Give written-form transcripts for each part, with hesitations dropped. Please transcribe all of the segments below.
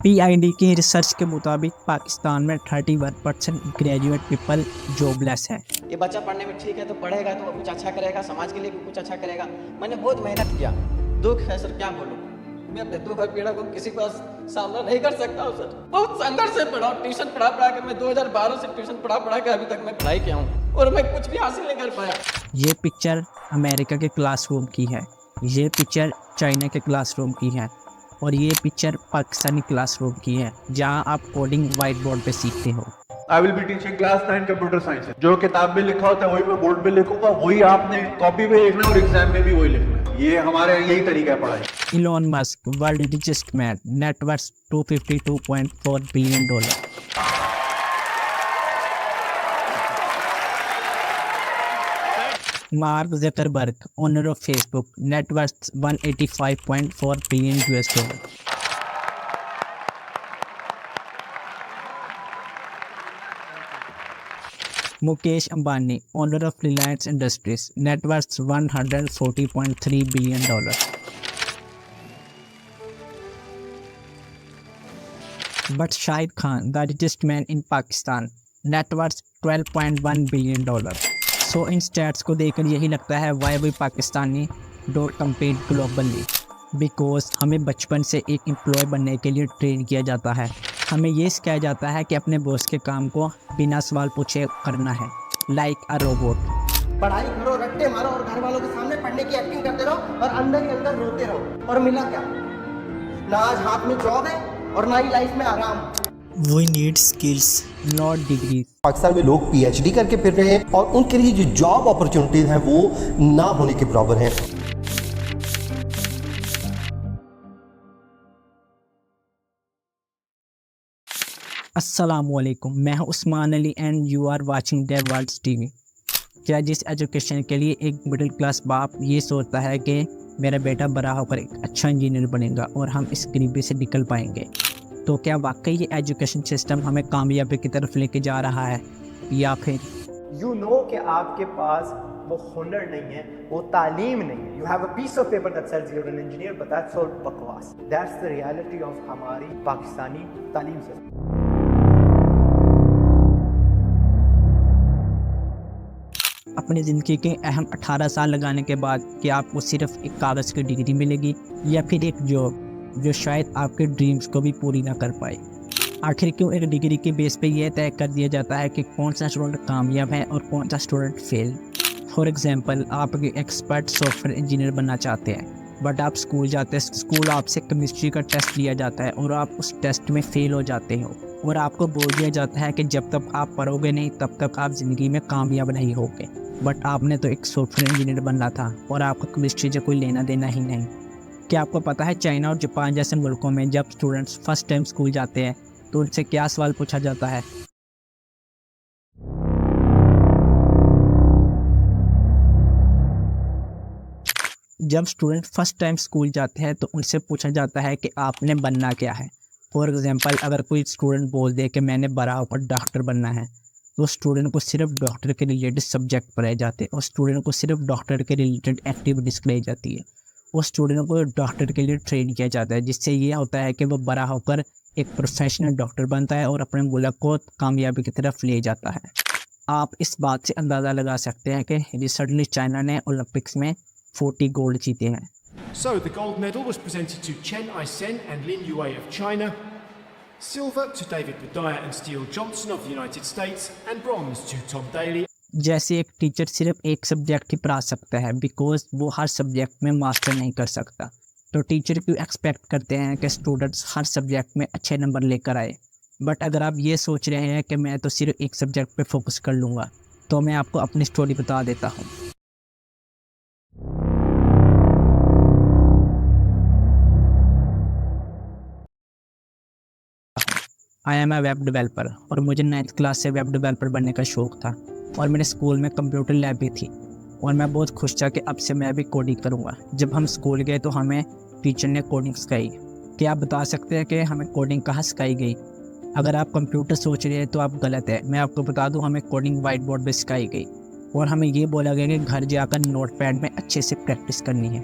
PID की research के मुताबिक पाकिस्तान में 31% ग्रेजुएट पीपल जॉबलेस है। ये बच्चा पढ़ने में ठीक है तो पढ़ेगा तो कुछ अच्छा करेगा, समाज के लिए भी कुछ अच्छा करेगा। मैंने बहुत मेहनत किया, दुख है सर, क्या बोलूँ। मैं अपने दुख और पीड़ा को किसी के पास सामना नहीं कर सकता हूँ सर। बहुत संघर्ष से पढ़ा, ट्यूशन पढ़ा के मैं 2012 से ट्यूशन पढ़ा के अभी तक मैं पढ़ाई किया हूँ और मैं कुछ भी हासिल नहीं कर पाया। ये पिक्चर अमेरिका के क्लासरूम की है, ये पिक्चर चाइना के क्लासरूम की है और ये पिक्चर पाकिस्तानी क्लासरूम की है जहां आप कोडिंग व्हाइट बोर्ड पे सीखते हो। I will be teaching class 9 computer science. जो किताब में लिखा होता है वही मैं बोर्ड पे लिखूंगा, वही आपने कॉपी पे लिखना और एग्जाम में भी वही लिखना है। ये हमारे यही तरीका है पढ़ाई। Elon Musk world richest man, net worth $252.4 billion. Mark Zuckerberg owner of Facebook, net worth $185.4 billion. Mukesh Ambani owner of Reliance industries, net worth $140.3 billion. But Shahid Khan the richest man in Pakistan, net worth $12.1 billion. So in stats को देखकर यही लगता है why we Pakistani don't compete globally, because हमें बचपन से एक employ बनने के लिए ट्रेन किया जाता है। हमें ये सिखाया जाता है कि अपने बॉस के काम को बिना सवाल पूछे करना है, लाइक अ रोबोट। पढ़ाई करो, रट्टे मारो और घर वालों के सामने पढ़ने की एक्टिंग करते रहो और अंदर ही अंदर रोते रहो। और मिला क्या? ना आज हाथ में जॉब है और ना ही लाइफ में आराम। We need skills not degree. Pakistan में लोग PhD करके फिर रहे हैं और उनके लिए जो जॉब अपॉर्चुनिटीज हैं वो ना होने के बराबर हैं। अस्सलामुअलैकुम, मैं हूं Usman Ali and you are watching the world's TV. क्या जिस एजुकेशन के लिए एक मिडिल क्लास बाप ये सोचता है कि मेरा बेटा बड़ा होकर एक अच्छा इंजीनियर बनेगा और हम इस गरीबी से निकल पाएंगे, तो क्या वाकई ये एजुकेशन सिस्टम हमें कामयाबी की तरफ लेके जा रहा है या फिर यू नो कि आपके पास वो हुनर नहीं है, वो तालीम नहीं है। You have a piece of paper that says you are an engineer but that's all बकवास। दैट्स द रियलिटी ऑफ हमारी पाकिस्तानी तालीम सिस्टम। अपनी ज़िंदगी के अहम 18 साल लगाने के बाद कि आपको सिर्फ एक कागज़ की डिग्री मिलेगी या फिर एक जॉब जो शायद आपके ड्रीम्स को भी पूरी ना कर पाए। आखिर क्यों एक डिग्री के बेस पे यह तय कर दिया जाता है कि कौन सा स्टूडेंट कामयाब है और कौन सा स्टूडेंट फेल। फॉर एग्जांपल, आप एक एक्सपर्ट सॉफ्टवेयर इंजीनियर बनना चाहते हैं बट आप स्कूल जाते हैं, स्कूल आपसे केमिस्ट्री का टेस्ट लिया जाता है और आप उस टेस्ट में फेल हो जाते हो और आपको बोल दिया जाता है कि जब तक आप पढ़ोगे नहीं तब तक आप ज़िंदगी में कामयाब नहीं होगे। बट आपने तो एक सॉफ्टवेयर इंजीनियर बनना था और आपको केमिस्ट्री से कोई लेना देना ही नहीं। क्या आपको पता है चाइना और जापान जैसे मुल्कों में जब स्टूडेंट्स फर्स्ट टाइम स्कूल जाते हैं तो उनसे क्या सवाल पूछा जाता है? जब स्टूडेंट फर्स्ट टाइम स्कूल जाते हैं तो उनसे पूछा जाता है कि आपने बनना क्या है। फॉर एग्जांपल, अगर कोई स्टूडेंट बोल दे कि मैंने बड़ा होकर डॉक्टर बनना है तो स्टूडेंट को सिर्फ डॉक्टर के रिलेटेड सब्जेक्ट पढ़ाए जाते हैं और स्टूडेंट को सिर्फ डॉक्टर के रिलेटेड एक्टिविटीज़ कराई जाती है और स्टूडेंट को डॉक्टर के लिए ट्रेन किया जाता है, जिससे ये होता है कि वो बड़ा होकर एक प्रोफेशनल डॉक्टर बनता है और अपने मुल्क को कामयाबी की तरफ ले जाता है। आप इस बात से अंदाज़ा लगा सकते हैं कि रिसेंटली चाइना ने ओलंपिक्स में 40 गोल्ड जीते हैं। So the gold medal was presented to Chen Aisen and Lin Yue of China, silver to David Badaya and Steele Johnson of the United States, and bronze to Tom Daley. जैसे एक teacher सिर्फ एक subject ही पढ़ा सकता है because वो हर subject में master नहीं कर सकता, तो टीचर क्यों एक्सपेक्ट करते हैं कि स्टूडेंट्स हर सब्जेक्ट में अच्छे नंबर लेकर आए। बट अगर आप ये सोच रहे हैं कि मैं तो सिर्फ एक सब्जेक्ट पे फोकस कर लूँगा, तो मैं आपको अपनी स्टोरी बता देता हूँ। I am a web developer और मुझे 9th क्लास से वेब डेवलपर बनने का शौक़ था और मेरे स्कूल में कंप्यूटर लैब भी थी और मैं बहुत खुश था कि अब से मैं भी कोडिंग करूँगा। जब हम स्कूल गए तो हमें टीचर ने कोडिंग सिखाई। क्या आप बता सकते हैं कि हमें कोडिंग कहाँ सिखाई गई? अगर आप कंप्यूटर सोच रहे हैं तो आप गलत है। मैं आपको बता दूँ, हमें कोडिंग वाइट बोर्ड पर सिखाई गई और हमें ये बोला गया कि घर जाकर नोटपैड में अच्छे से प्रैक्टिस करनी है।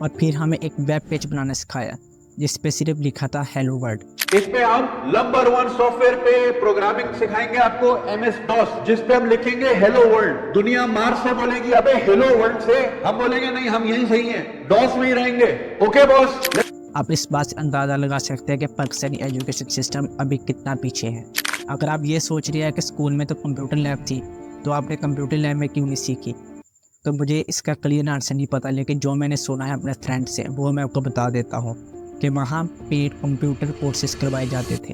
और फिर हमें एक वेब पेज बनाना सिखाया जिस पे सिर्फ लिखा था हेलो वर्ल्ड। इसमें हम नंबर 1 सॉफ्टवेयर पे प्रोग्रामिंग सिखाएंगे आपको, MS DOS, जिस पे हम लिखेंगे हेलो वर्ल्ड। दुनिया मार्स से बोलेगी अबे हेलो वर्ल्ड से, हम बोलेंगे नहीं हम यहीं सही हैं, DOS में ही रहेंगे। Okay boss. आप इस बात से अंदाज़ा लगा सकते हैं कि पाकिस्तानी एजुकेशन सिस्टम अभी कितना पीछे है। अगर आप ये सोच रहे हैं कि स्कूल में तो कंप्यूटर लैब थी, तो आपने कंप्यूटर लैब में क्यों नहीं सीखी, तो मुझे इसका क्लियर आंसर नहीं पता, लेकिन जो मैंने सुना है अपने फ्रेंड से वो मैं आपको बता देता हूँ कि वहाँ पेड कंप्यूटर कोर्सेज करवाए जाते थे।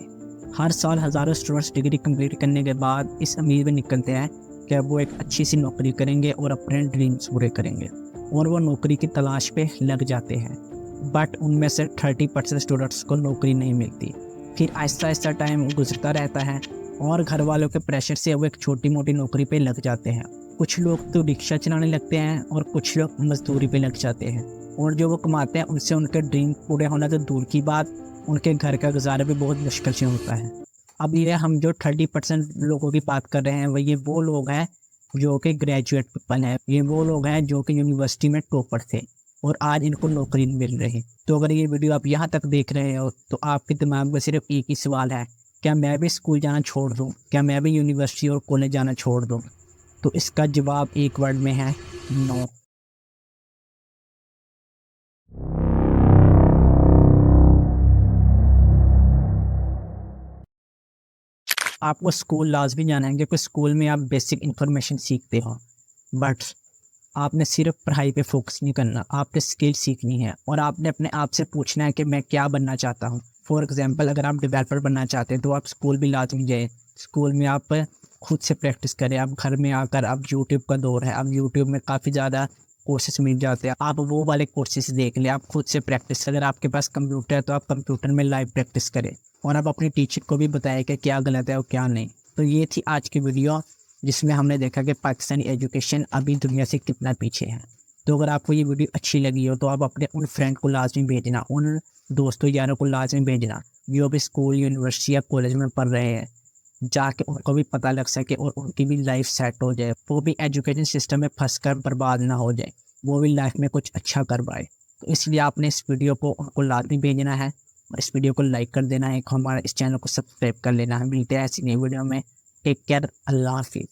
हर साल हज़ारों स्टूडेंट्स डिग्री कंप्लीट करने के बाद इस उम्मीद में निकलते हैं कि अब वो एक अच्छी सी नौकरी करेंगे और अपने ड्रीम्स पूरे करेंगे, और वो नौकरी की तलाश पे लग जाते हैं। बट उनमें से 30% स्टूडेंट्स को नौकरी नहीं मिलती। फिर आहिस्ता आहिस्ता टाइम गुजरता रहता है और घर वालों के प्रेशर से वो एक छोटी मोटी नौकरी पे लग जाते हैं। कुछ लोग तो रिक्शा चलाने लगते हैं और कुछ लोग मजदूरी पे लग जाते हैं, और जो वो कमाते हैं उनसे उनके ड्रीम पूरे होना तो दूर की बात, उनके घर का गुजारा भी बहुत मुश्किल से होता है। अब ये हम जो 30% लोगों की बात कर रहे हैं ये वो लोग हैं जो कि ग्रेजुएट पीपल हैं, ये वो लोग हैं जो कि यूनिवर्सिटी में टॉपर थे और आज इनको नौकरी नहीं मिल रही। तो अगर ये वीडियो आप यहाँ तक देख रहे हो तो आपके दिमाग में सिर्फ एक ही सवाल है, क्या मैं भी स्कूल जाना छोड़ दूँ, क्या मैं भी यूनिवर्सिटी और कॉलेज जाना छोड़ दूँ? तो इसका जवाब एक वर्ड में है नो। आपको स्कूल लाजमी जाना है क्योंकि स्कूल में आप बेसिक इन्फॉर्मेशन सीखते हो, बट आपने सिर्फ पढ़ाई पे फोकस नहीं करना, आपने स्किल सीखनी है और आपने अपने आप से पूछना है कि मैं क्या बनना चाहता हूँ। फॉर एग्जांपल अगर आप डेवलपर बनना चाहते हैं तो आप स्कूल भी लाजमी जाए, स्कूल में आप खुद से प्रैक्टिस करें। आप घर में आकर, अब यूट्यूब का दौर है, अब यूट्यूब में काफ़ी ज़्यादा कोर्सेज मिल जाते हैं, आप वो वाले कोर्सेज देख लें, आप खुद से प्रैक्टिस। अगर आपके पास कंप्यूटर है तो आप कंप्यूटर में लाइव प्रैक्टिस करें और आप अपनी टीचर को भी बताएं कि क्या गलत है और क्या नहीं। तो ये थी आज की वीडियो जिसमें हमने देखा कि पाकिस्तानी एजुकेशन अभी दुनिया से कितना पीछे है। तो अगर आपको ये वीडियो अच्छी लगी हो तो आप अपने उन फ्रेंड को लाजमी भेजना, उन दोस्तों यारों को लाजमी भेजना जो भी स्कूल, यूनिवर्सिटी या कॉलेज में पढ़ रहे हैं, जाके उनको भी पता लग सके और उनकी भी लाइफ सेट हो जाए, वो भी एजुकेशन सिस्टम में फंस कर बर्बाद ना हो जाए, वो भी लाइफ में कुछ अच्छा कर पाए। तो इसलिए आपने इस वीडियो को उनको लाजमी भेजना है और इस वीडियो को लाइक कर देना है, हमारे इस चैनल को सब्सक्राइब कर लेना है। मिलते हैं ऐसी नई वीडियो में। टेक केयर, अल्लाह हाफिज़।